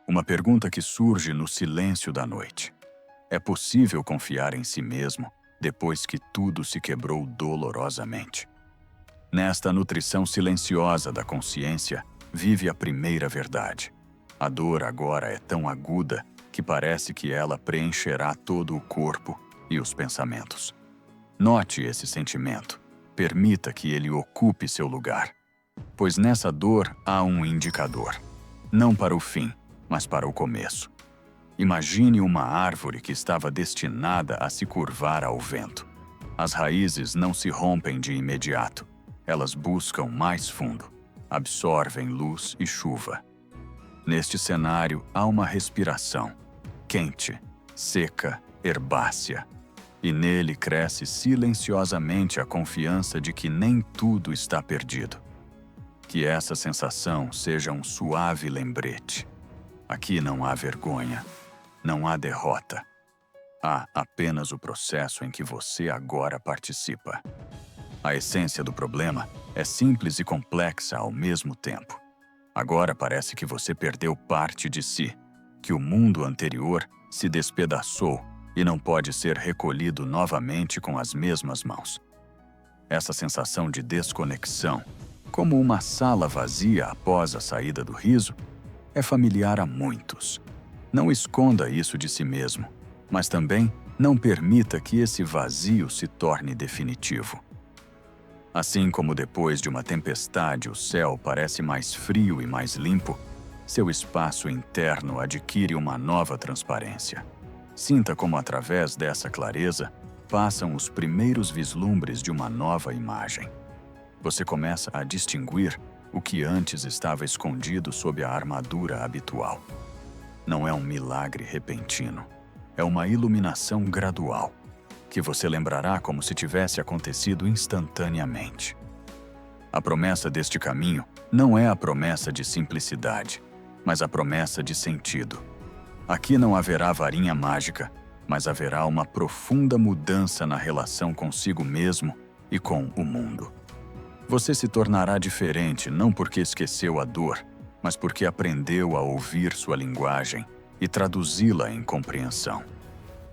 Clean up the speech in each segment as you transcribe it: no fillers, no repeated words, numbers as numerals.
Uma pergunta que surge no silêncio da noite. É possível confiar em si mesmo depois que tudo se quebrou dolorosamente? Nesta nutrição silenciosa da consciência, vive a primeira verdade. A dor agora é tão aguda que parece que ela preencherá todo o corpo e os pensamentos. Note esse sentimento. Permita que ele ocupe seu lugar. Pois nessa dor há um indicador. Não para o fim, mas para o começo. Imagine uma árvore que estava destinada a se curvar ao vento. As raízes não se rompem de imediato. Elas buscam mais fundo, absorvem luz e chuva. Neste cenário há uma respiração, quente, seca, herbácea. E nele cresce silenciosamente a confiança de que nem tudo está perdido. Que essa sensação seja um suave lembrete. Aqui não há vergonha, não há derrota. Há apenas o processo em que você agora participa. A essência do problema é simples e complexa ao mesmo tempo. Agora parece que você perdeu parte de si, que o mundo anterior se despedaçou e não pode ser recolhido novamente com as mesmas mãos. Essa sensação de desconexão, como uma sala vazia após a saída do riso, é familiar a muitos. Não esconda isso de si mesmo, mas também não permita que esse vazio se torne definitivo. Assim como depois de uma tempestade o céu parece mais frio e mais limpo, seu espaço interno adquire uma nova transparência. Sinta como através dessa clareza passam os primeiros vislumbres de uma nova imagem. Você começa a distinguir o que antes estava escondido sob a armadura habitual. Não é um milagre repentino, é uma iluminação gradual, que você lembrará como se tivesse acontecido instantaneamente. A promessa deste caminho não é a promessa de simplicidade, mas a promessa de sentido. Aqui não haverá varinha mágica, mas haverá uma profunda mudança na relação consigo mesmo e com o mundo. Você se tornará diferente não porque esqueceu a dor, mas porque aprendeu a ouvir sua linguagem e traduzi-la em compreensão.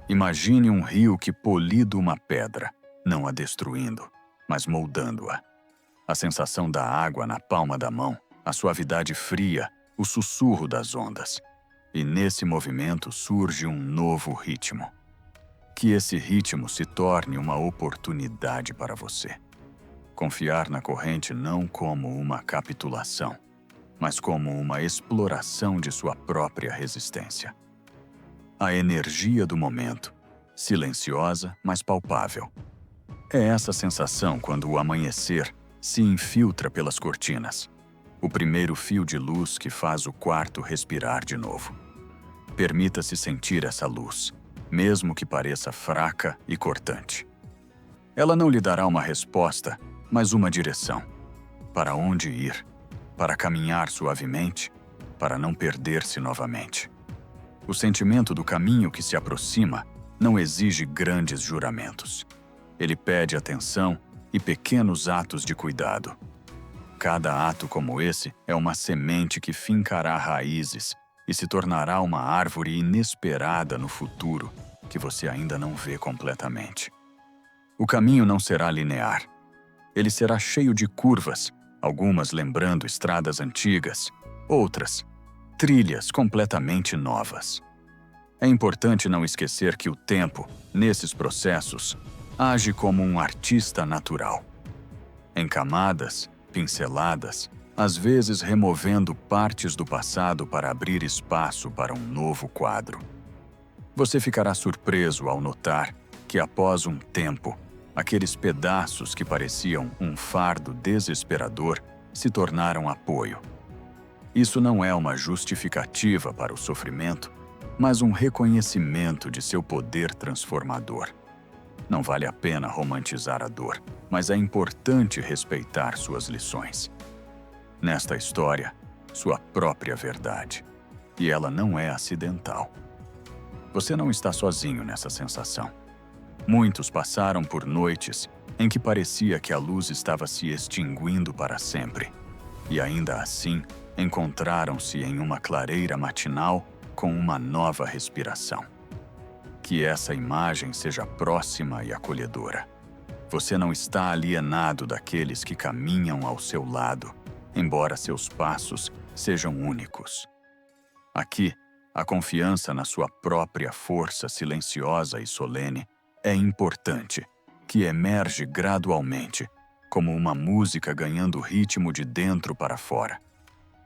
Imagine um rio que polido uma pedra, não a destruindo, mas moldando-a. A sensação da água na palma da mão, a suavidade fria, o sussurro das ondas. E nesse movimento surge um novo ritmo. Que esse ritmo se torne uma oportunidade para você. Confiar na corrente não como uma capitulação, mas como uma exploração de sua própria resistência. A energia do momento, silenciosa, mas palpável. É essa sensação quando o amanhecer se infiltra pelas cortinas. O primeiro fio de luz que faz o quarto respirar de novo. Permita-se sentir essa luz, mesmo que pareça fraca e cortante. Ela não lhe dará uma resposta, mas uma direção. Para onde ir? Para caminhar suavemente? Para não perder-se novamente? O sentimento do caminho que se aproxima não exige grandes juramentos. Ele pede atenção e pequenos atos de cuidado. Cada ato como esse é uma semente que fincará raízes e se tornará uma árvore inesperada no futuro que você ainda não vê completamente. O caminho não será linear. Ele será cheio de curvas, algumas lembrando estradas antigas, outras, trilhas completamente novas. É importante não esquecer que o tempo, nesses processos, age como um artista natural. Em camadas, pinceladas, às vezes removendo partes do passado para abrir espaço para um novo quadro. Você ficará surpreso ao notar que, após um tempo, aqueles pedaços que pareciam um fardo desesperador se tornaram apoio. Isso não é uma justificativa para o sofrimento, mas um reconhecimento de seu poder transformador. Não vale a pena romantizar a dor, mas é importante respeitar suas lições. Nesta história, sua própria verdade. E ela não é acidental. Você não está sozinho nessa sensação. Muitos passaram por noites em que parecia que a luz estava se extinguindo para sempre. E ainda assim, encontraram-se em uma clareira matinal com uma nova respiração. Que essa imagem seja próxima e acolhedora. Você não está alienado daqueles que caminham ao seu lado, embora seus passos sejam únicos. Aqui, a confiança na sua própria força silenciosa e solene é importante, que emerge gradualmente, como uma música ganhando ritmo de dentro para fora.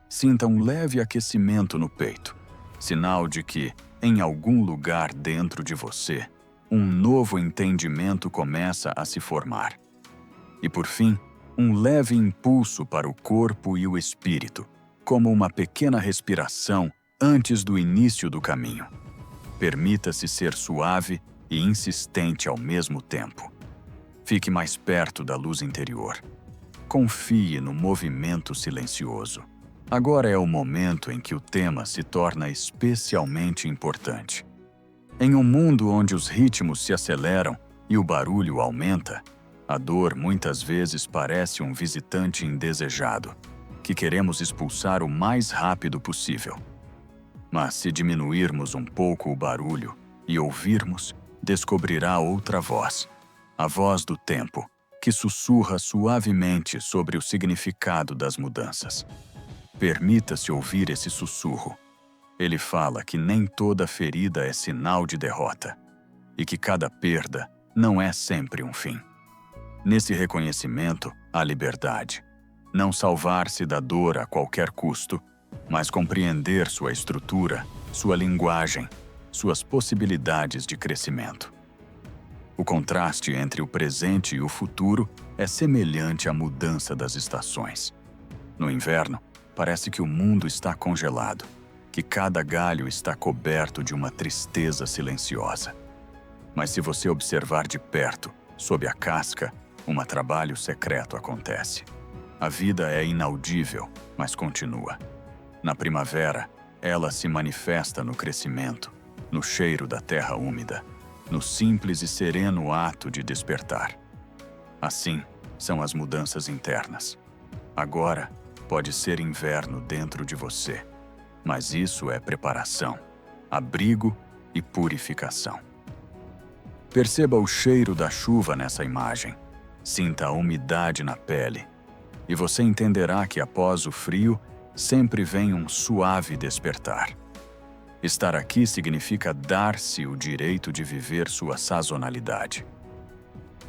Sinta um leve aquecimento no peito, sinal de que, em algum lugar dentro de você, um novo entendimento começa a se formar. E, por fim, um leve impulso para o corpo e o espírito, como uma pequena respiração antes do início do caminho. Permita-se ser suave e insistente ao mesmo tempo. Fique mais perto da luz interior. Confie no movimento silencioso. Agora é o momento em que o tema se torna especialmente importante. Em um mundo onde os ritmos se aceleram e o barulho aumenta, a dor muitas vezes parece um visitante indesejado, que queremos expulsar o mais rápido possível. Mas se diminuirmos um pouco o barulho e ouvirmos, descobrirá outra voz, a voz do tempo, que sussurra suavemente sobre o significado das mudanças. Permita-se ouvir esse sussurro. Ele fala que nem toda ferida é sinal de derrota e que cada perda não é sempre um fim. Nesse reconhecimento, há liberdade. Não salvar-se da dor a qualquer custo, mas compreender sua estrutura, sua linguagem, suas possibilidades de crescimento. O contraste entre o presente e o futuro é semelhante à mudança das estações. No inverno, parece que o mundo está congelado, que cada galho está coberto de uma tristeza silenciosa. Mas se você observar de perto, sob a casca, um trabalho secreto acontece. A vida é inaudível, mas continua. Na primavera, ela se manifesta no crescimento, no cheiro da terra úmida, no simples e sereno ato de despertar. Assim, são as mudanças internas. Agora, pode ser inverno dentro de você, mas isso é preparação, abrigo e purificação. Perceba o cheiro da chuva nessa imagem. Sinta a umidade na pele, e você entenderá que após o frio, sempre vem um suave despertar. Estar aqui significa dar-se o direito de viver sua sazonalidade.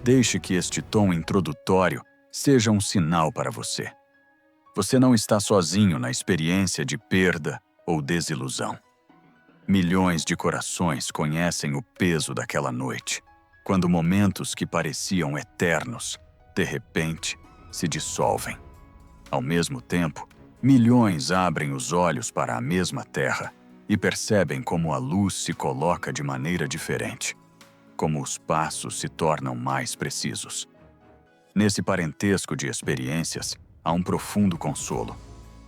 Deixe que este tom introdutório seja um sinal para você. Você não está sozinho na experiência de perda ou desilusão. Milhões de corações conhecem o peso daquela noite, quando momentos que pareciam eternos, de repente, se dissolvem. Ao mesmo tempo, milhões abrem os olhos para a mesma terra e percebem como a luz se coloca de maneira diferente, como os passos se tornam mais precisos. Nesse parentesco de experiências, há um profundo consolo,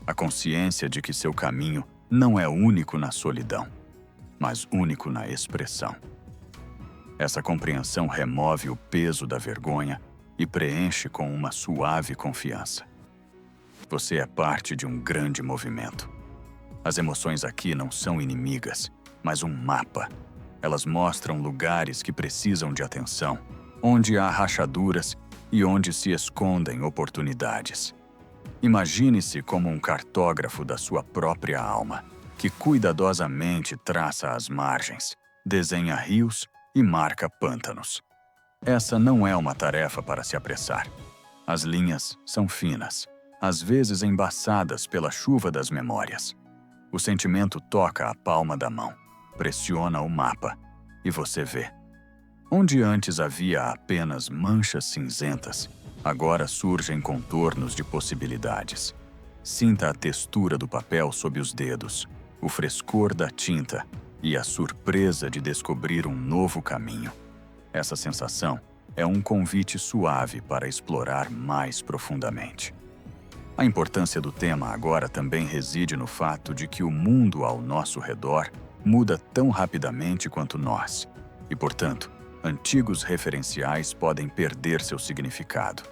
a consciência de que seu caminho não é único na solidão, mas único na expressão. Essa compreensão remove o peso da vergonha e preenche com uma suave confiança. Você é parte de um grande movimento. As emoções aqui não são inimigas, mas um mapa. Elas mostram lugares que precisam de atenção, onde há rachaduras e onde se escondem oportunidades. Imagine-se como um cartógrafo da sua própria alma, que cuidadosamente traça as margens, desenha rios e marca pântanos. Essa não é uma tarefa para se apressar. As linhas são finas, às vezes embaçadas pela chuva das memórias. O sentimento toca a palma da mão, pressiona o mapa, e você vê. Onde antes havia apenas manchas cinzentas, agora surgem contornos de possibilidades. Sinta a textura do papel sob os dedos, o frescor da tinta e a surpresa de descobrir um novo caminho. Essa sensação é um convite suave para explorar mais profundamente. A importância do tema agora também reside no fato de que o mundo ao nosso redor muda tão rapidamente quanto nós, e, portanto, antigos referenciais podem perder seu significado.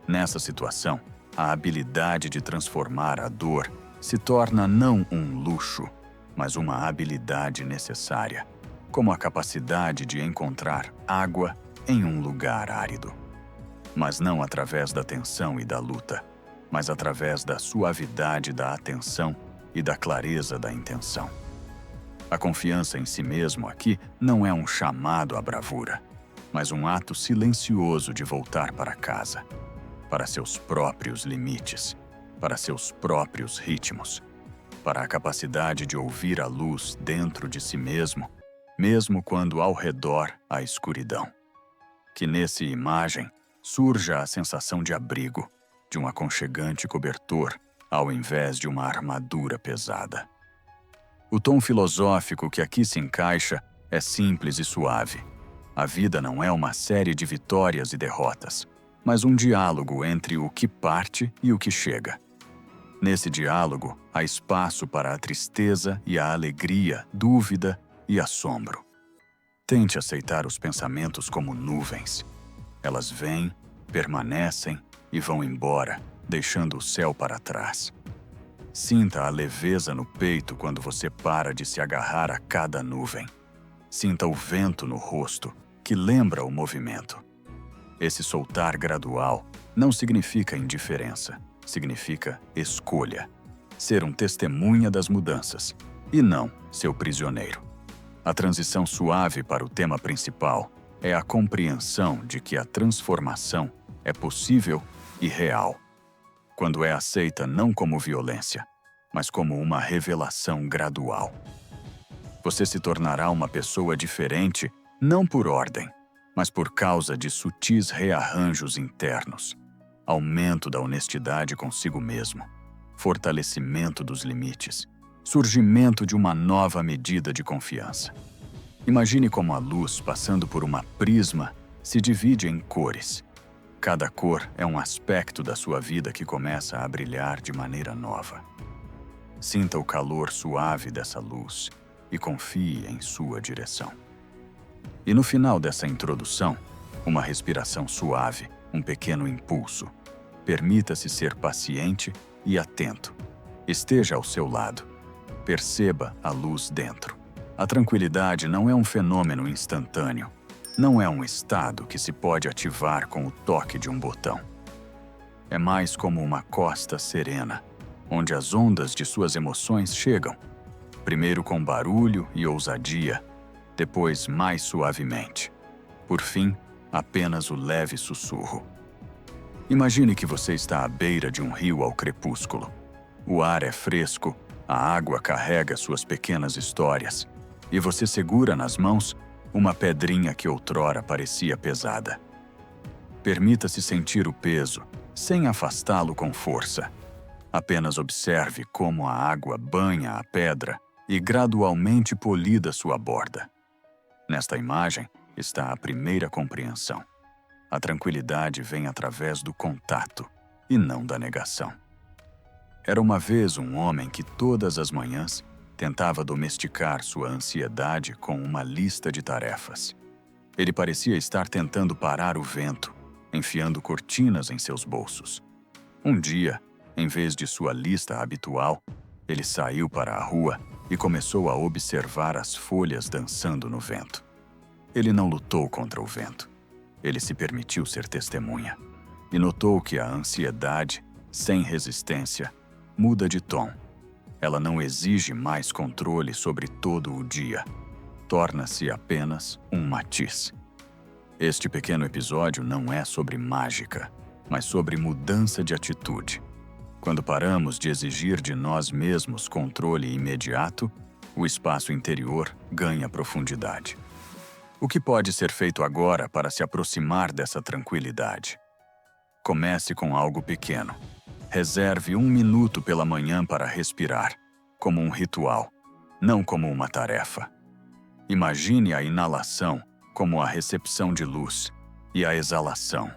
Nessa situação, a habilidade de transformar a dor se torna não um luxo, mas uma habilidade necessária, como a capacidade de encontrar água em um lugar árido. Mas não através da tensão e da luta, mas através da suavidade da atenção e da clareza da intenção. A confiança em si mesmo aqui não é um chamado à bravura, mas um ato silencioso de voltar para casa, para seus próprios limites, para seus próprios ritmos, para a capacidade de ouvir a luz dentro de si mesmo, mesmo quando ao redor há escuridão. Que nessa imagem surja a sensação de abrigo, de um aconchegante cobertor, ao invés de uma armadura pesada. O tom filosófico que aqui se encaixa é simples e suave. A vida não é uma série de vitórias e derrotas, mas um diálogo entre o que parte e o que chega. Nesse diálogo, há espaço para a tristeza e a alegria, dúvida e assombro. Tente aceitar os pensamentos como nuvens. Elas vêm, permanecem e vão embora, deixando o céu para trás. Sinta a leveza no peito quando você para de se agarrar a cada nuvem. Sinta o vento no rosto, que lembra o movimento. Esse soltar gradual não significa indiferença, significa escolha. Ser um testemunha das mudanças, e não seu prisioneiro. A transição suave para o tema principal é a compreensão de que a transformação é possível e real, quando é aceita não como violência, mas como uma revelação gradual. Você se tornará uma pessoa diferente não por ordem, mas por causa de sutis rearranjos internos, aumento da honestidade consigo mesmo, fortalecimento dos limites, surgimento de uma nova medida de confiança. Imagine como a luz, passando por uma prisma, se divide em cores. Cada cor é um aspecto da sua vida que começa a brilhar de maneira nova. Sinta o calor suave dessa luz e confie em sua direção. E no final dessa introdução, uma respiração suave, um pequeno impulso. Permita-se ser paciente e atento. Esteja ao seu lado. Perceba a luz dentro. A tranquilidade não é um fenômeno instantâneo. Não é um estado que se pode ativar com o toque de um botão. É mais como uma costa serena, onde as ondas de suas emoções chegam, primeiro com barulho e ousadia, depois mais suavemente. Por fim, apenas o leve sussurro. Imagine que você está à beira de um rio ao crepúsculo. O ar é fresco, a água carrega suas pequenas histórias, e você segura nas mãos uma pedrinha que outrora parecia pesada. Permita-se sentir o peso, sem afastá-lo com força. Apenas observe como a água banha a pedra e gradualmente polida sua borda. Nesta imagem está a primeira compreensão. A tranquilidade vem através do contato e não da negação. Era uma vez um homem que todas as manhãs tentava domesticar sua ansiedade com uma lista de tarefas. Ele parecia estar tentando parar o vento, enfiando cortinas em seus bolsos. Um dia, em vez de sua lista habitual, ele saiu para a rua e começou a observar as folhas dançando no vento. Ele não lutou contra o vento. Ele se permitiu ser testemunha e notou que a ansiedade, sem resistência, muda de tom. Ela não exige mais controle sobre todo o dia. Torna-se apenas um matiz. Este pequeno episódio não é sobre mágica, mas sobre mudança de atitude. Quando paramos de exigir de nós mesmos controle imediato, o espaço interior ganha profundidade. O que pode ser feito agora para se aproximar dessa tranquilidade? Comece com algo pequeno. Reserve 1 minuto pela manhã para respirar, como um ritual, não como uma tarefa. Imagine a inalação como a recepção de luz e a exalação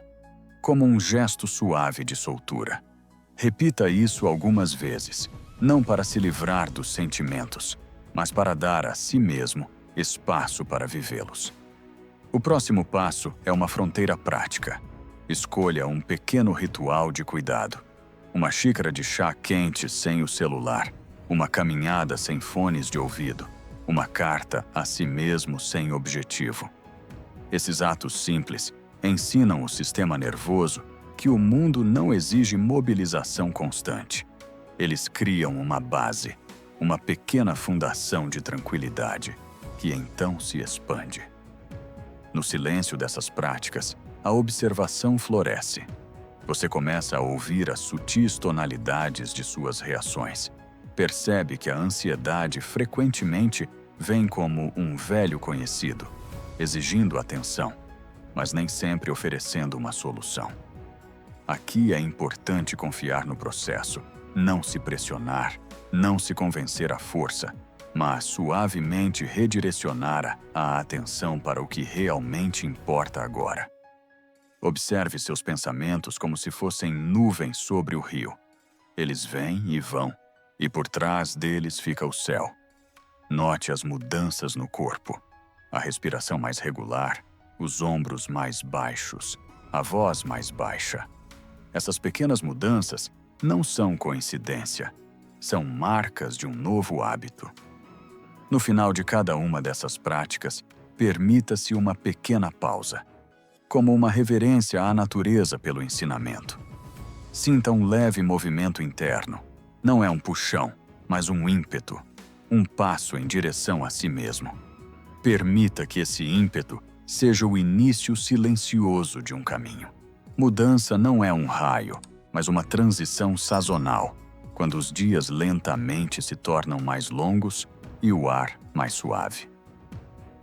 como um gesto suave de soltura. Repita isso algumas vezes, não para se livrar dos sentimentos, mas para dar a si mesmo espaço para vivê-los. O próximo passo é uma fronteira prática. Escolha um pequeno ritual de cuidado. Uma xícara de chá quente sem o celular, uma caminhada sem fones de ouvido, uma carta a si mesmo sem objetivo. Esses atos simples ensinam o sistema nervoso que o mundo não exige mobilização constante. Eles criam uma base, uma pequena fundação de tranquilidade, que então se expande. No silêncio dessas práticas, a observação floresce. Você começa a ouvir as sutis tonalidades de suas reações. Percebe que a ansiedade frequentemente vem como um velho conhecido, exigindo atenção, mas nem sempre oferecendo uma solução. Aqui é importante confiar no processo, não se pressionar, não se convencer à força, mas suavemente redirecionar a atenção para o que realmente importa agora. Observe seus pensamentos como se fossem nuvens sobre o rio. Eles vêm e vão, e por trás deles fica o céu. Note as mudanças no corpo. A respiração mais regular, os ombros mais baixos, a voz mais baixa. Essas pequenas mudanças não são coincidência, são marcas de um novo hábito. No final de cada uma dessas práticas, permita-se uma pequena pausa, como uma reverência à natureza pelo ensinamento. Sinta um leve movimento interno. Não é um puxão, mas um ímpeto, um passo em direção a si mesmo. Permita que esse ímpeto seja o início silencioso de um caminho. Mudança não é um raio, mas uma transição sazonal, quando os dias lentamente se tornam mais longos e o ar mais suave.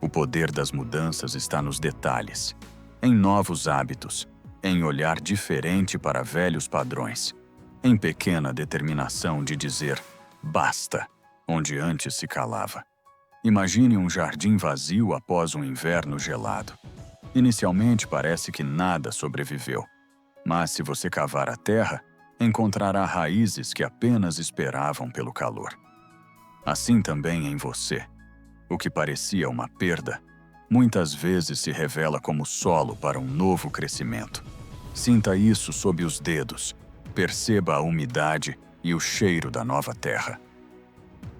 O poder das mudanças está nos detalhes, em novos hábitos, em olhar diferente para velhos padrões, em pequena determinação de dizer basta, onde antes se calava. Imagine um jardim vazio após um inverno gelado. Inicialmente parece que nada sobreviveu, mas se você cavar a terra, encontrará raízes que apenas esperavam pelo calor. Assim também em você. O que parecia uma perda, muitas vezes se revela como solo para um novo crescimento. Sinta isso sob os dedos, perceba a umidade e o cheiro da nova terra.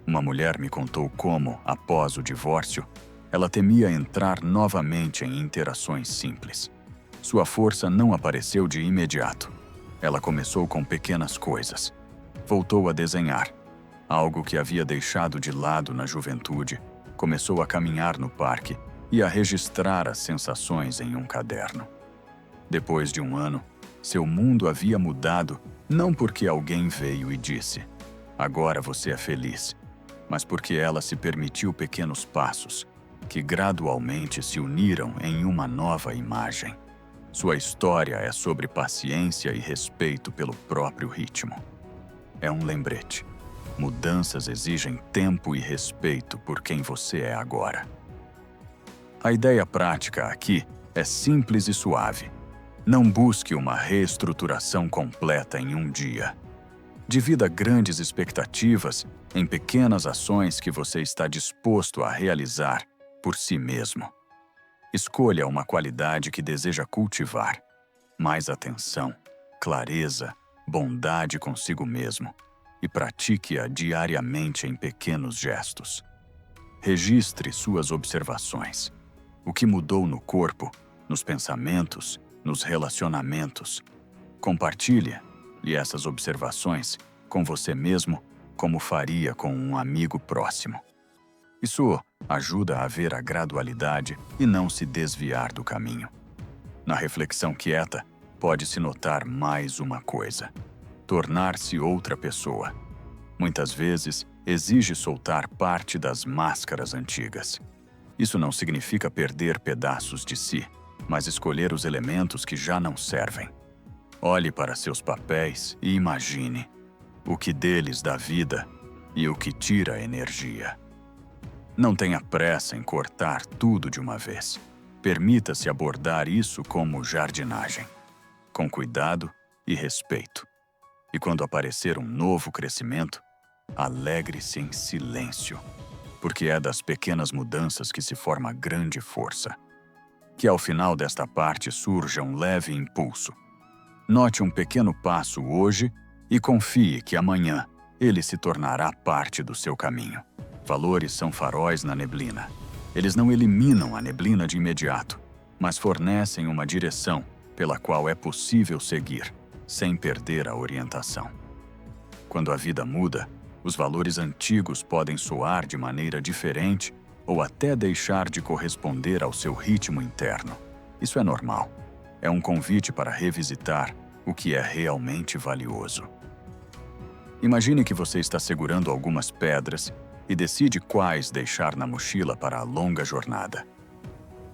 Uma mulher me contou como, após o divórcio, ela temia entrar novamente em interações simples. Sua força não apareceu de imediato. Ela começou com pequenas coisas. Voltou a desenhar, algo que havia deixado de lado na juventude. Começou a caminhar no parque e a registrar as sensações em um caderno. Depois de um ano, seu mundo havia mudado não porque alguém veio e disse "Agora você é feliz", mas porque ela se permitiu pequenos passos, que gradualmente se uniram em uma nova imagem. Sua história é sobre paciência e respeito pelo próprio ritmo. É um lembrete. Mudanças exigem tempo e respeito por quem você é agora. A ideia prática aqui é simples e suave. Não busque uma reestruturação completa em um dia. Divida grandes expectativas em pequenas ações que você está disposto a realizar por si mesmo. Escolha uma qualidade que deseja cultivar. Mais atenção, clareza, bondade consigo mesmo. E pratique-a diariamente em pequenos gestos. Registre suas observações. O que mudou no corpo, nos pensamentos, nos relacionamentos. Compartilhe essas observações com você mesmo, como faria com um amigo próximo. Isso ajuda a ver a gradualidade e não se desviar do caminho. Na reflexão quieta, pode-se notar mais uma coisa: tornar-se outra pessoa. Muitas vezes, exige soltar parte das máscaras antigas. Isso não significa perder pedaços de si, mas escolher os elementos que já não servem. Olhe para seus papéis e imagine o que deles dá vida e o que tira energia. Não tenha pressa em cortar tudo de uma vez. Permita-se abordar isso como jardinagem, com cuidado e respeito. E quando aparecer um novo crescimento, alegre-se em silêncio, porque é das pequenas mudanças que se forma grande força. Que ao final desta parte surja um leve impulso. Note um pequeno passo hoje e confie que amanhã ele se tornará parte do seu caminho. Valores são faróis na neblina. Eles não eliminam a neblina de imediato, mas fornecem uma direção pela qual é possível seguir, sem perder a orientação. Quando a vida muda, os valores antigos podem soar de maneira diferente ou até deixar de corresponder ao seu ritmo interno. Isso é normal. É um convite para revisitar o que é realmente valioso. Imagine que você está segurando algumas pedras e decide quais deixar na mochila para a longa jornada.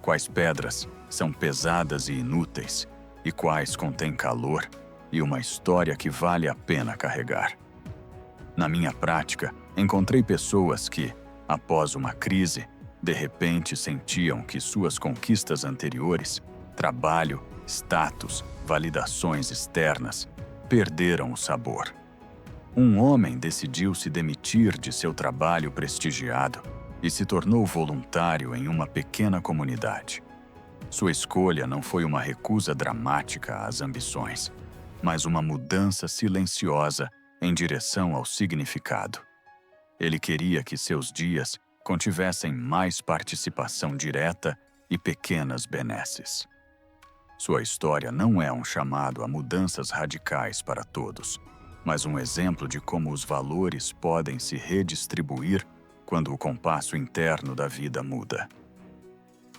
Quais pedras são pesadas e inúteis e quais contêm calor e uma história que vale a pena carregar. Na minha prática, encontrei pessoas que, após uma crise, de repente sentiam que suas conquistas anteriores, trabalho, status, validações externas, perderam o sabor. Um homem decidiu se demitir de seu trabalho prestigiado e se tornou voluntário em uma pequena comunidade. Sua escolha não foi uma recusa dramática às ambições, mas uma mudança silenciosa em direção ao significado. Ele queria que seus dias contivessem mais participação direta e pequenas benesses. Sua história não é um chamado a mudanças radicais para todos, mas um exemplo de como os valores podem se redistribuir quando o compasso interno da vida muda.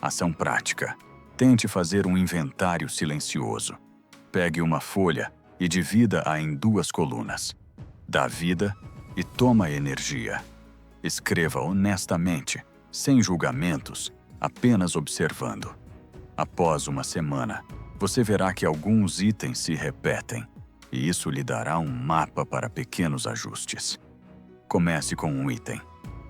Ação prática. Tente fazer um inventário silencioso. Pegue uma folha e divida-a em 2 colunas. Dá vida e toma energia. Escreva honestamente, sem julgamentos, apenas observando. Após uma semana, você verá que alguns itens se repetem, e isso lhe dará um mapa para pequenos ajustes. Comece com um item.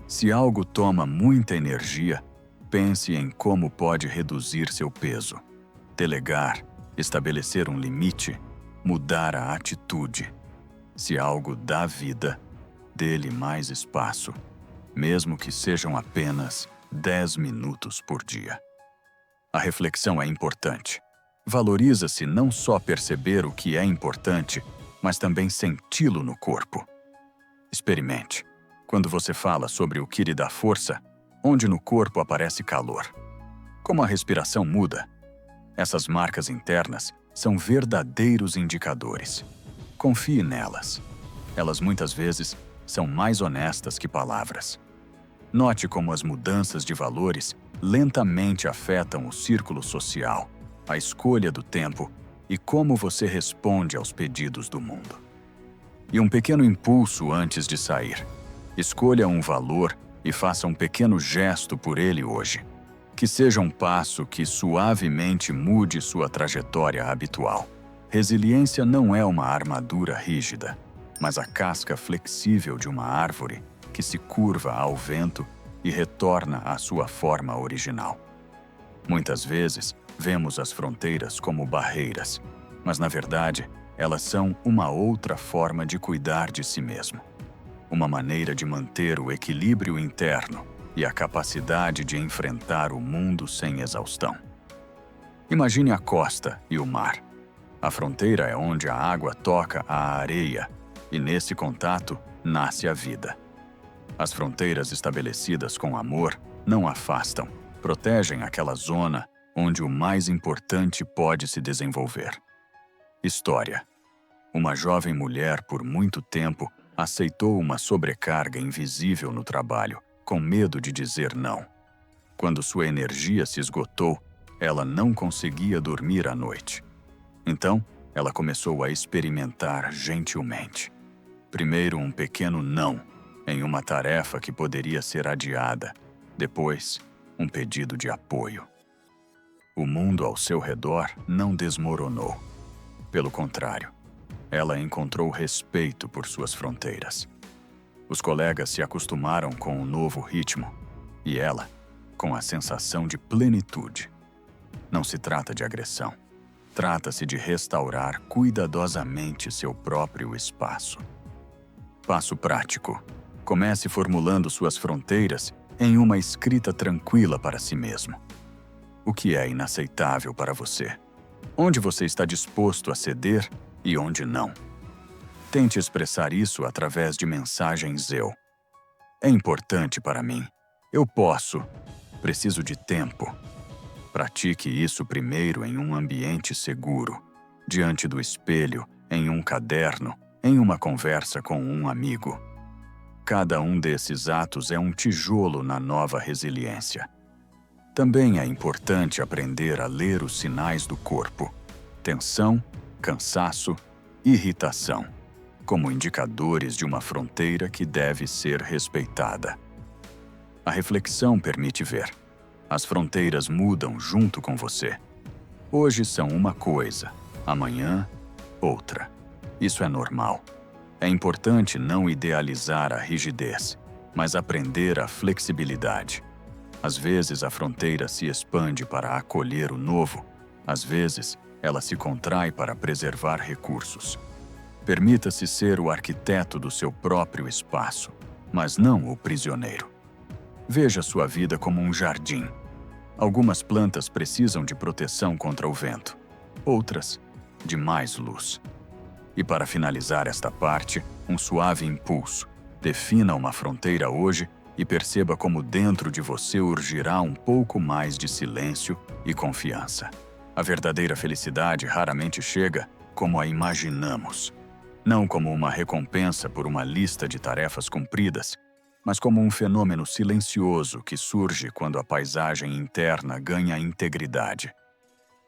Se algo toma muita energia, pense em como pode reduzir seu peso. Delegar, estabelecer um limite, mudar a atitude. Se algo dá vida, dê-lhe mais espaço, mesmo que sejam apenas 10 minutos por dia. A reflexão é importante. Valoriza-se não só perceber o que é importante, mas também senti-lo no corpo. Experimente. Quando você fala sobre o que lhe dá força, onde no corpo aparece calor. Como a respiração muda. Essas marcas internas são verdadeiros indicadores. Confie nelas. Elas muitas vezes são mais honestas que palavras. Note como as mudanças de valores lentamente afetam o círculo social, a escolha do tempo e como você responde aos pedidos do mundo. E um pequeno impulso antes de sair. Escolha um valor e faça um pequeno gesto por ele hoje. Que seja um passo que suavemente mude sua trajetória habitual. Resiliência não é uma armadura rígida, mas a casca flexível de uma árvore que se curva ao vento e retorna à sua forma original. Muitas vezes, vemos as fronteiras como barreiras, mas na verdade, elas são uma outra forma de cuidar de si mesmo. Uma maneira de manter o equilíbrio interno e a capacidade de enfrentar o mundo sem exaustão. Imagine a costa e o mar. A fronteira é onde a água toca a areia, e nesse contato nasce a vida. As fronteiras estabelecidas com amor não afastam, protegem aquela zona onde o mais importante pode se desenvolver. História. Uma jovem mulher por muito tempo aceitou uma sobrecarga invisível no trabalho, com medo de dizer não. Quando sua energia se esgotou, ela não conseguia dormir à noite. Então, ela começou a experimentar gentilmente. Primeiro um pequeno não em uma tarefa que poderia ser adiada. Depois, um pedido de apoio. O mundo ao seu redor não desmoronou. Pelo contrário, ela encontrou respeito por suas fronteiras. Os colegas se acostumaram com o novo ritmo e ela, com a sensação de plenitude. Não se trata de agressão. Trata-se de restaurar cuidadosamente seu próprio espaço. Passo prático. Comece formulando suas fronteiras em uma escrita tranquila para si mesmo. O que é inaceitável para você? Onde você está disposto a ceder e onde não? Tente expressar isso através de mensagens eu. É importante para mim. Eu posso. Preciso de tempo. Pratique isso primeiro em um ambiente seguro, diante do espelho, em um caderno, em uma conversa com um amigo. Cada um desses atos é um tijolo na nova resiliência. Também é importante aprender a ler os sinais do corpo: tensão, cansaço, irritação, como indicadores de uma fronteira que deve ser respeitada. A reflexão permite ver. As fronteiras mudam junto com você. Hoje são uma coisa, amanhã, outra. Isso é normal. É importante não idealizar a rigidez, mas aprender a flexibilidade. Às vezes a fronteira se expande para acolher o novo, às vezes ela se contrai para preservar recursos. Permita-se ser o arquiteto do seu próprio espaço, mas não o prisioneiro. Veja sua vida como um jardim. Algumas plantas precisam de proteção contra o vento, outras, de mais luz. E para finalizar esta parte, um suave impulso. Defina uma fronteira hoje e perceba como dentro de você urgirá um pouco mais de silêncio e confiança. A verdadeira felicidade raramente chega como a imaginamos. Não como uma recompensa por uma lista de tarefas cumpridas, mas como um fenômeno silencioso que surge quando a paisagem interna ganha integridade.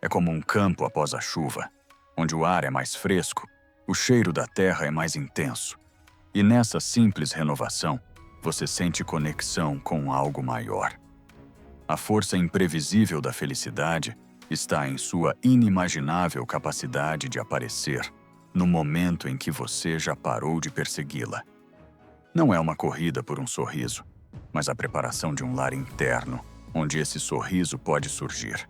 É como um campo após a chuva, onde o ar é mais fresco, o cheiro da terra é mais intenso. E nessa simples renovação, você sente conexão com algo maior. A força imprevisível da felicidade está em sua inimaginável capacidade de aparecer no momento em que você já parou de persegui-la. Não é uma corrida por um sorriso, mas a preparação de um lar interno, onde esse sorriso pode surgir.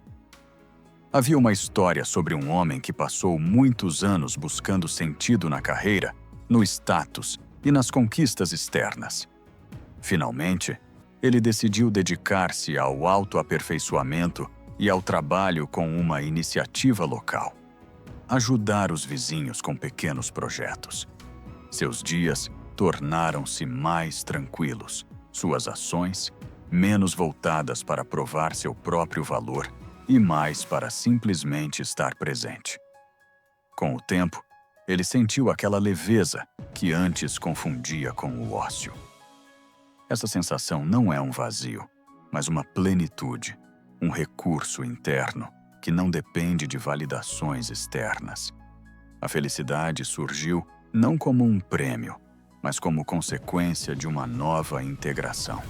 Havia uma história sobre um homem que passou muitos anos buscando sentido na carreira, no status e nas conquistas externas. Finalmente, ele decidiu dedicar-se ao autoaperfeiçoamento e ao trabalho com uma iniciativa local. Ajudar os vizinhos com pequenos projetos. Seus dias tornaram-se mais tranquilos, suas ações menos voltadas para provar seu próprio valor e mais para simplesmente estar presente. Com o tempo, ele sentiu aquela leveza que antes confundia com o ócio. Essa sensação não é um vazio, mas uma plenitude, um recurso interno que não depende de validações externas. A felicidade surgiu não como um prêmio, mas como consequência de uma nova integração.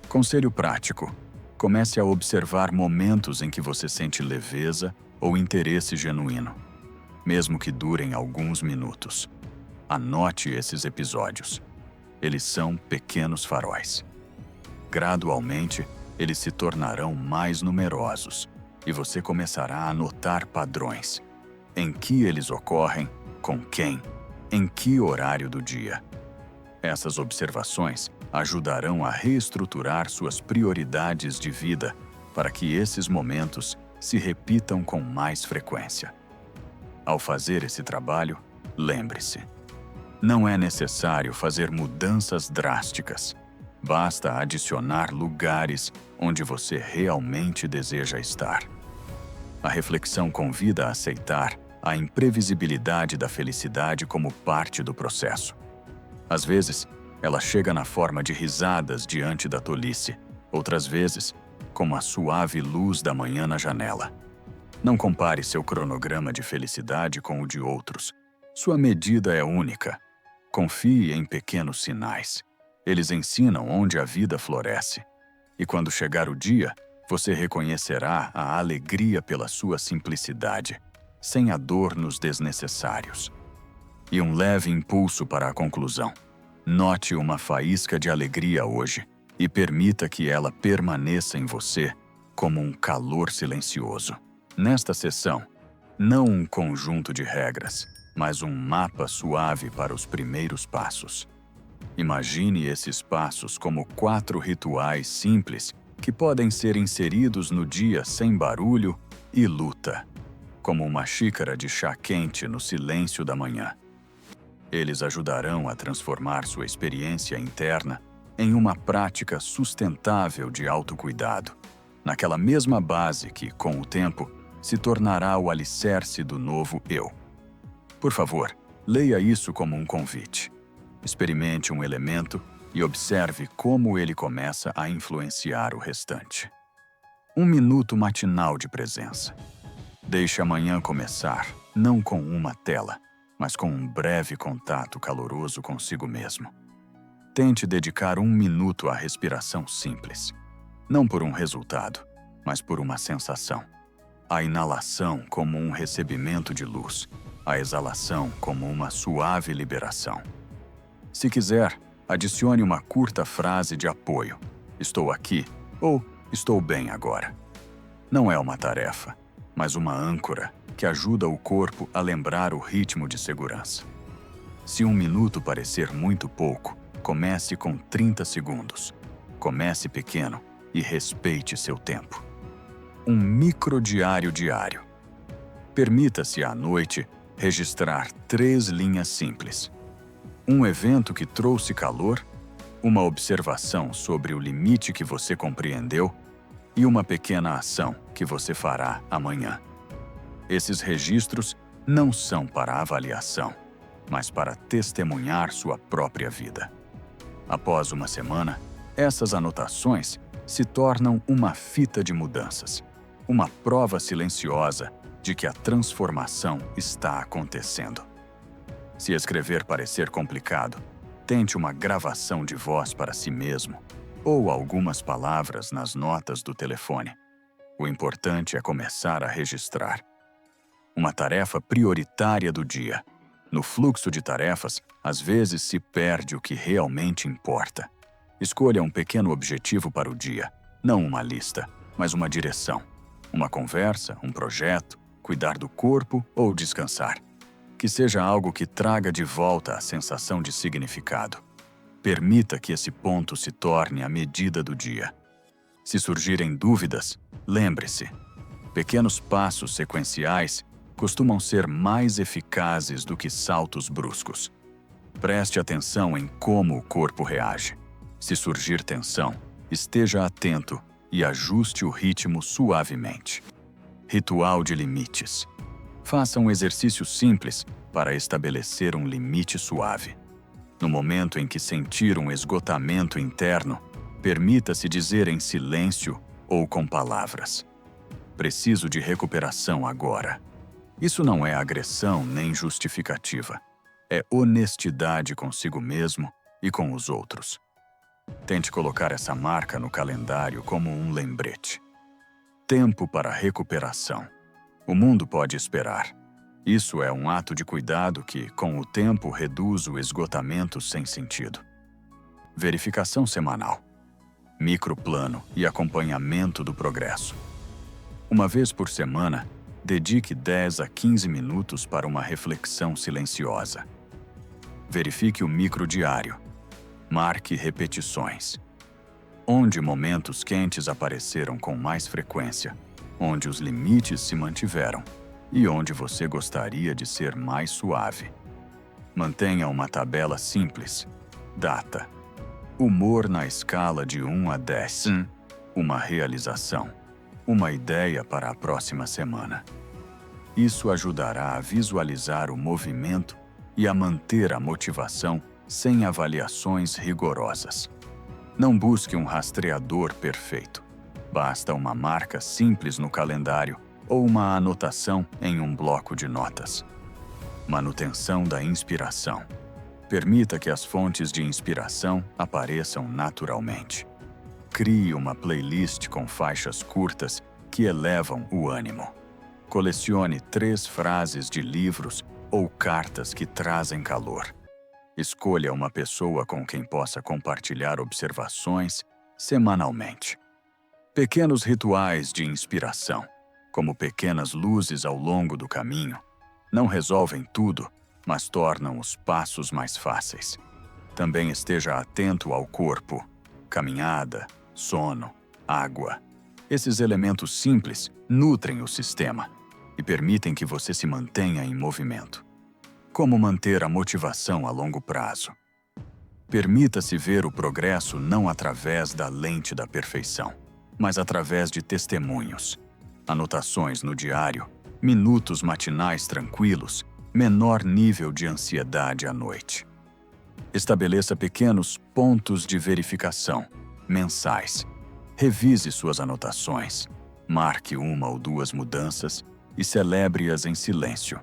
Conselho prático: comece a observar momentos em que você sente leveza ou interesse genuíno, mesmo que durem alguns minutos. Anote esses episódios. Eles são pequenos faróis. Gradualmente, eles se tornarão mais numerosos e você começará a notar padrões. Em que eles ocorrem, com quem, em que horário do dia. Essas observações ajudarão a reestruturar suas prioridades de vida para que esses momentos se repitam com mais frequência. Ao fazer esse trabalho, lembre-se: não é necessário fazer mudanças drásticas. Basta adicionar lugares onde você realmente deseja estar. A reflexão convida a aceitar a imprevisibilidade da felicidade como parte do processo. Às vezes, ela chega na forma de risadas diante da tolice, outras vezes, como a suave luz da manhã na janela. Não compare seu cronograma de felicidade com o de outros. Sua medida é única. Confie em pequenos sinais. Eles ensinam onde a vida floresce. E quando chegar o dia, você reconhecerá a alegria pela sua simplicidade, sem a dor nos desnecessários. E um leve impulso para a conclusão. Note uma faísca de alegria hoje e permita que ela permaneça em você como um calor silencioso. Nesta sessão, não um conjunto de regras, mas um mapa suave para os primeiros passos. Imagine esses passos como 4 rituais simples que podem ser inseridos no dia sem barulho e luta, como uma xícara de chá quente no silêncio da manhã. Eles ajudarão a transformar sua experiência interna em uma prática sustentável de autocuidado, naquela mesma base que, com o tempo, se tornará o alicerce do novo eu. Por favor, leia isso como um convite. Experimente um elemento e observe como ele começa a influenciar o restante. 1 minuto matinal de presença. Deixe amanhã começar, não com uma tela, mas com um breve contato caloroso consigo mesmo. Tente dedicar 1 minuto à respiração simples. Não por um resultado, mas por uma sensação. A inalação como um recebimento de luz, a exalação como uma suave liberação. Se quiser, adicione uma curta frase de apoio. Estou aqui ou estou bem agora. Não é uma tarefa, mas uma âncora que ajuda o corpo a lembrar o ritmo de segurança. Se 1 minuto parecer muito pouco, comece com 30 segundos. Comece pequeno e respeite seu tempo. Um microdiário diário. Permita-se à noite registrar 3 linhas simples. Um evento que trouxe calor, uma observação sobre o limite que você compreendeu e uma pequena ação que você fará amanhã. Esses registros não são para avaliação, mas para testemunhar sua própria vida. Após uma semana, essas anotações se tornam uma fita de mudanças, uma prova silenciosa de que a transformação está acontecendo. Se escrever parecer complicado, tente uma gravação de voz para si mesmo ou algumas palavras nas notas do telefone. O importante é começar a registrar. Uma tarefa prioritária do dia. No fluxo de tarefas, às vezes se perde o que realmente importa. Escolha um pequeno objetivo para o dia, não uma lista, mas uma direção. Uma conversa, um projeto, cuidar do corpo ou descansar. Que seja algo que traga de volta a sensação de significado. Permita que esse ponto se torne a medida do dia. Se surgirem dúvidas, lembre-se: pequenos passos sequenciais costumam ser mais eficazes do que saltos bruscos. Preste atenção em como o corpo reage. Se surgir tensão, esteja atento e ajuste o ritmo suavemente. Ritual de limites. Faça um exercício simples para estabelecer um limite suave. No momento em que sentir um esgotamento interno, permita-se dizer em silêncio ou com palavras: preciso de recuperação agora. Isso não é agressão nem justificativa. É honestidade consigo mesmo e com os outros. Tente colocar essa marca no calendário como um lembrete. Tempo para recuperação. O mundo pode esperar. Isso é um ato de cuidado que, com o tempo, reduz o esgotamento sem sentido. Verificação semanal. Microplano e acompanhamento do progresso. Uma vez por semana, dedique 10 a 15 minutos para uma reflexão silenciosa. Verifique o microdiário. Marque repetições. Onde momentos quentes apareceram com mais frequência, onde os limites se mantiveram e onde você gostaria de ser mais suave. Mantenha uma tabela simples. Data. Humor na escala de 1 a 10. Uma realização. Uma ideia para a próxima semana. Isso ajudará a visualizar o movimento e a manter a motivação sem avaliações rigorosas. Não busque um rastreador perfeito. Basta uma marca simples no calendário ou uma anotação em um bloco de notas. Manutenção da inspiração. Permita que as fontes de inspiração apareçam naturalmente. Crie uma playlist com faixas curtas que elevam o ânimo. Colecione 3 frases de livros ou cartas que trazem calor. Escolha uma pessoa com quem possa compartilhar observações semanalmente. Pequenos rituais de inspiração, como pequenas luzes ao longo do caminho, não resolvem tudo, mas tornam os passos mais fáceis. Também esteja atento ao corpo, caminhada, sono, água. Esses elementos simples nutrem o sistema e permitem que você se mantenha em movimento. Como manter a motivação a longo prazo? Permita-se ver o progresso não através da lente da perfeição, mas através de testemunhos, anotações no diário, minutos matinais tranquilos, menor nível de ansiedade à noite. Estabeleça pequenos pontos de verificação, mensais. Revise suas anotações, marque 1 ou 2 mudanças e celebre-as em silêncio.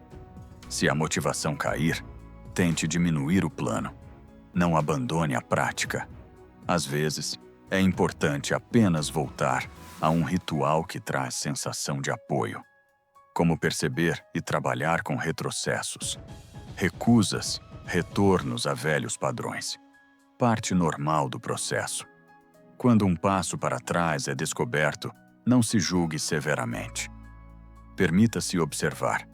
Se a motivação cair, tente diminuir o plano. Não abandone a prática. Às vezes, é importante apenas voltar a um ritual que traz sensação de apoio. Como perceber e trabalhar com retrocessos, recusas, retornos a velhos padrões. Parte normal do processo. Quando um passo para trás é descoberto, não se julgue severamente. Permita-se observar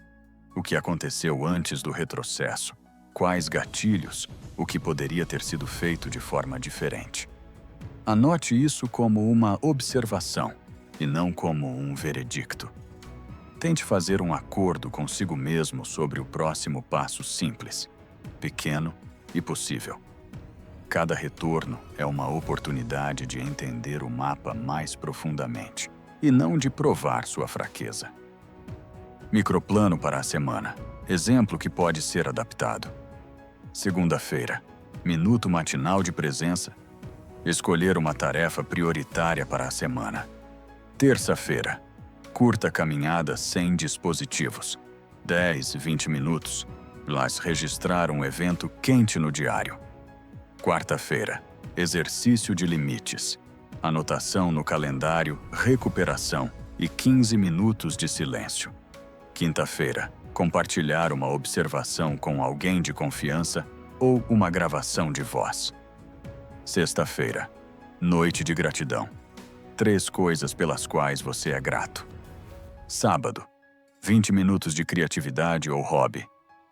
o que aconteceu antes do retrocesso, quais gatilhos, o que poderia ter sido feito de forma diferente. Anote isso como uma observação e não como um veredicto. Tente fazer um acordo consigo mesmo sobre o próximo passo simples, pequeno e possível. Cada retorno é uma oportunidade de entender o mapa mais profundamente e não de provar sua fraqueza. Microplano para a semana. Exemplo que pode ser adaptado. Segunda-feira. Minuto matinal de presença. Escolher uma tarefa prioritária para a semana. Terça-feira. Curta caminhada sem dispositivos. 10, 20 minutos. Mas registrar um evento quente no diário. Quarta-feira. Exercício de limites. Anotação no calendário, recuperação e 15 minutos de silêncio. Quinta-feira. Compartilhar uma observação com alguém de confiança ou uma gravação de voz. Sexta-feira. Noite de gratidão. 3 coisas pelas quais você é grato. Sábado. 20 minutos de criatividade ou hobby.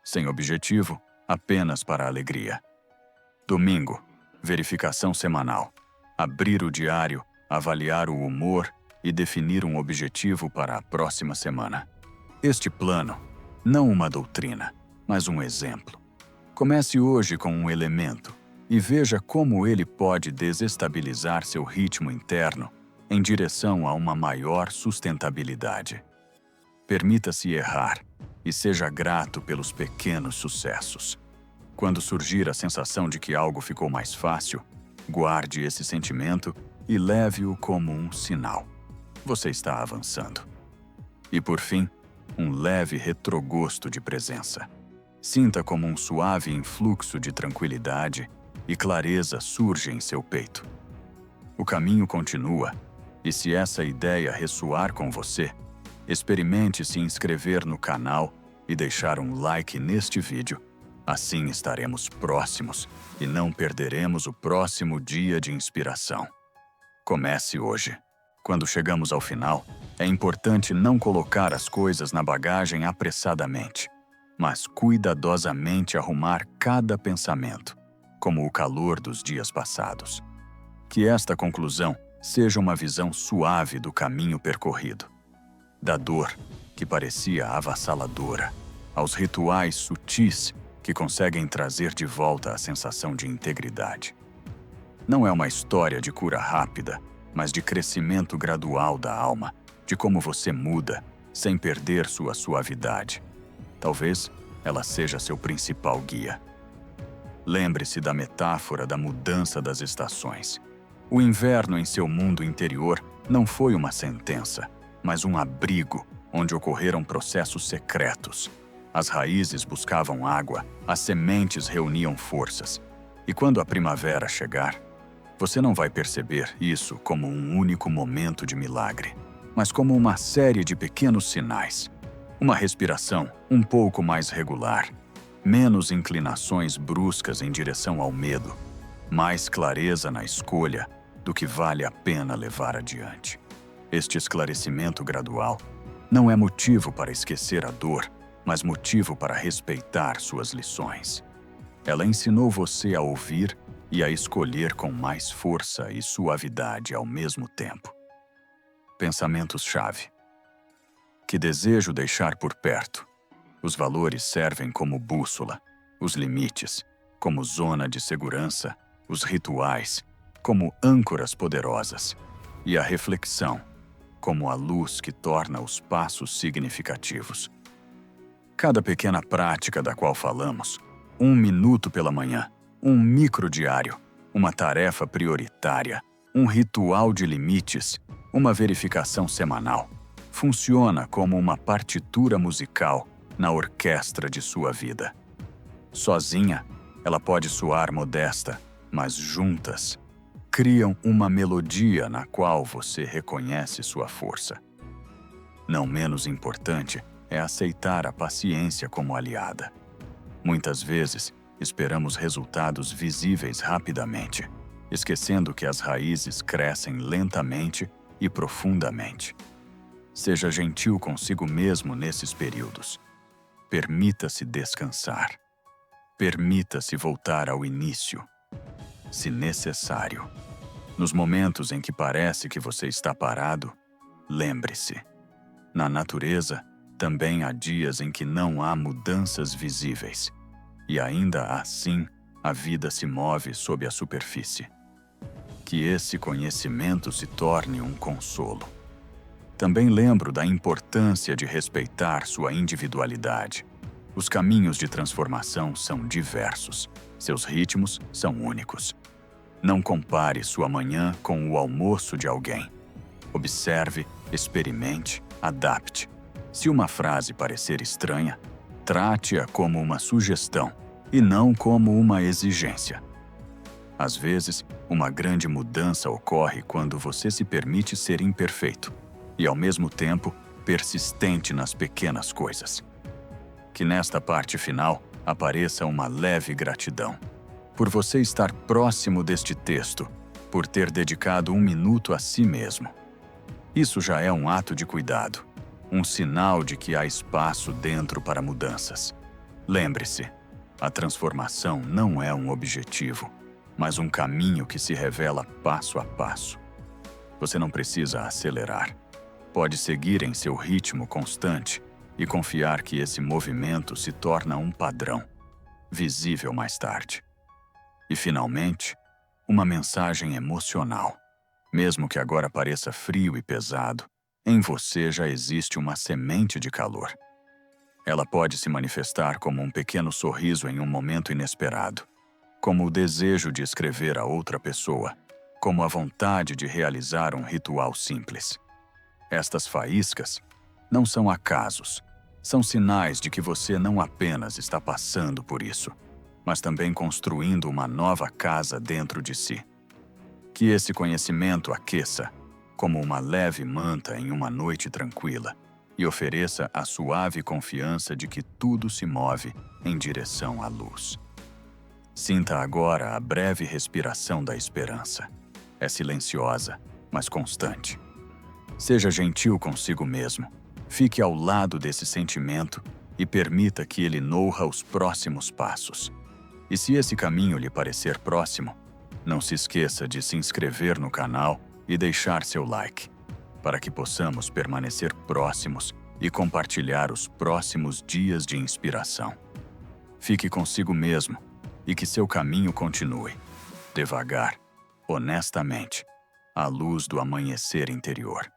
Sem objetivo, apenas para a alegria. Domingo. Verificação semanal. Abrir o diário, avaliar o humor e definir um objetivo para a próxima semana. Este plano, não uma doutrina, mas um exemplo. Comece hoje com um elemento e veja como ele pode desestabilizar seu ritmo interno em direção a uma maior sustentabilidade. Permita-se errar e seja grato pelos pequenos sucessos. Quando surgir a sensação de que algo ficou mais fácil, guarde esse sentimento e leve-o como um sinal. Você está avançando. E por fim, um leve retrogosto de presença. Sinta como um suave influxo de tranquilidade e clareza surge em seu peito. O caminho continua, e se essa ideia ressoar com você, experimente se inscrever no canal e deixar um like neste vídeo. Assim estaremos próximos e não perderemos o próximo dia de inspiração. Comece hoje. Quando chegamos ao final, é importante não colocar as coisas na bagagem apressadamente, mas cuidadosamente arrumar cada pensamento, como o calor dos dias passados. Que esta conclusão seja uma visão suave do caminho percorrido. Da dor, que parecia avassaladora, aos rituais sutis que conseguem trazer de volta a sensação de integridade. Não é uma história de cura rápida, mas de crescimento gradual da alma, de como você muda, sem perder sua suavidade. Talvez ela seja seu principal guia. Lembre-se da metáfora da mudança das estações. O inverno em seu mundo interior não foi uma sentença, mas um abrigo onde ocorreram processos secretos. As raízes buscavam água, as sementes reuniam forças. E quando a primavera chegar, você não vai perceber isso como um único momento de milagre, mas como uma série de pequenos sinais. Uma respiração um pouco mais regular, menos inclinações bruscas em direção ao medo, mais clareza na escolha do que vale a pena levar adiante. Este esclarecimento gradual não é motivo para esquecer a dor, mas motivo para respeitar suas lições. Ela ensinou você a ouvir e a escolher com mais força e suavidade ao mesmo tempo. Pensamentos-chave. Que desejo deixar por perto. Os valores servem como bússola, os limites, como zona de segurança, os rituais, como âncoras poderosas, e a reflexão, como a luz que torna os passos significativos. Cada pequena prática da qual falamos, 1 minuto pela manhã, um microdiário, uma tarefa prioritária, um ritual de limites, uma verificação semanal, funciona como uma partitura musical na orquestra de sua vida. Sozinha, ela pode soar modesta, mas juntas, criam uma melodia na qual você reconhece sua força. Não menos importante é aceitar a paciência como aliada. Muitas vezes, esperamos resultados visíveis rapidamente, esquecendo que as raízes crescem lentamente e profundamente. Seja gentil consigo mesmo nesses períodos. Permita-se descansar. Permita-se voltar ao início, se necessário. Nos momentos em que parece que você está parado, lembre-se: na natureza, também há dias em que não há mudanças visíveis, e ainda assim a vida se move sob a superfície. Que esse conhecimento se torne um consolo. Também lembro da importância de respeitar sua individualidade. Os caminhos de transformação são diversos, seus ritmos são únicos. Não compare sua manhã com o almoço de alguém. Observe, experimente, adapte. Se uma frase parecer estranha, trate-a como uma sugestão e não como uma exigência. Às vezes, uma grande mudança ocorre quando você se permite ser imperfeito e, ao mesmo tempo, persistente nas pequenas coisas. Que nesta parte final apareça uma leve gratidão por você estar próximo deste texto, por ter dedicado 1 minuto a si mesmo. Isso já é um ato de cuidado, um sinal de que há espaço dentro para mudanças. Lembre-se, a transformação não é um objetivo, mas um caminho que se revela passo a passo. Você não precisa acelerar. Pode seguir em seu ritmo constante e confiar que esse movimento se torna um padrão, visível mais tarde. E, finalmente, uma mensagem emocional. Mesmo que agora pareça frio e pesado, em você já existe uma semente de calor. Ela pode se manifestar como um pequeno sorriso em um momento inesperado, como o desejo de escrever a outra pessoa, como a vontade de realizar um ritual simples. Estas faíscas não são acasos, são sinais de que você não apenas está passando por isso, mas também construindo uma nova casa dentro de si. Que esse conhecimento aqueça, como uma leve manta em uma noite tranquila, e ofereça a suave confiança de que tudo se move em direção à luz. Sinta agora a breve respiração da esperança. É silenciosa, mas constante. Seja gentil consigo mesmo. Fique ao lado desse sentimento e permita que ele nourra os próximos passos. E se esse caminho lhe parecer próximo, não se esqueça de se inscrever no canal e deixar seu like, para que possamos permanecer próximos e compartilhar os próximos dias de inspiração. Fique consigo mesmo e que seu caminho continue, devagar, honestamente, à luz do amanhecer interior.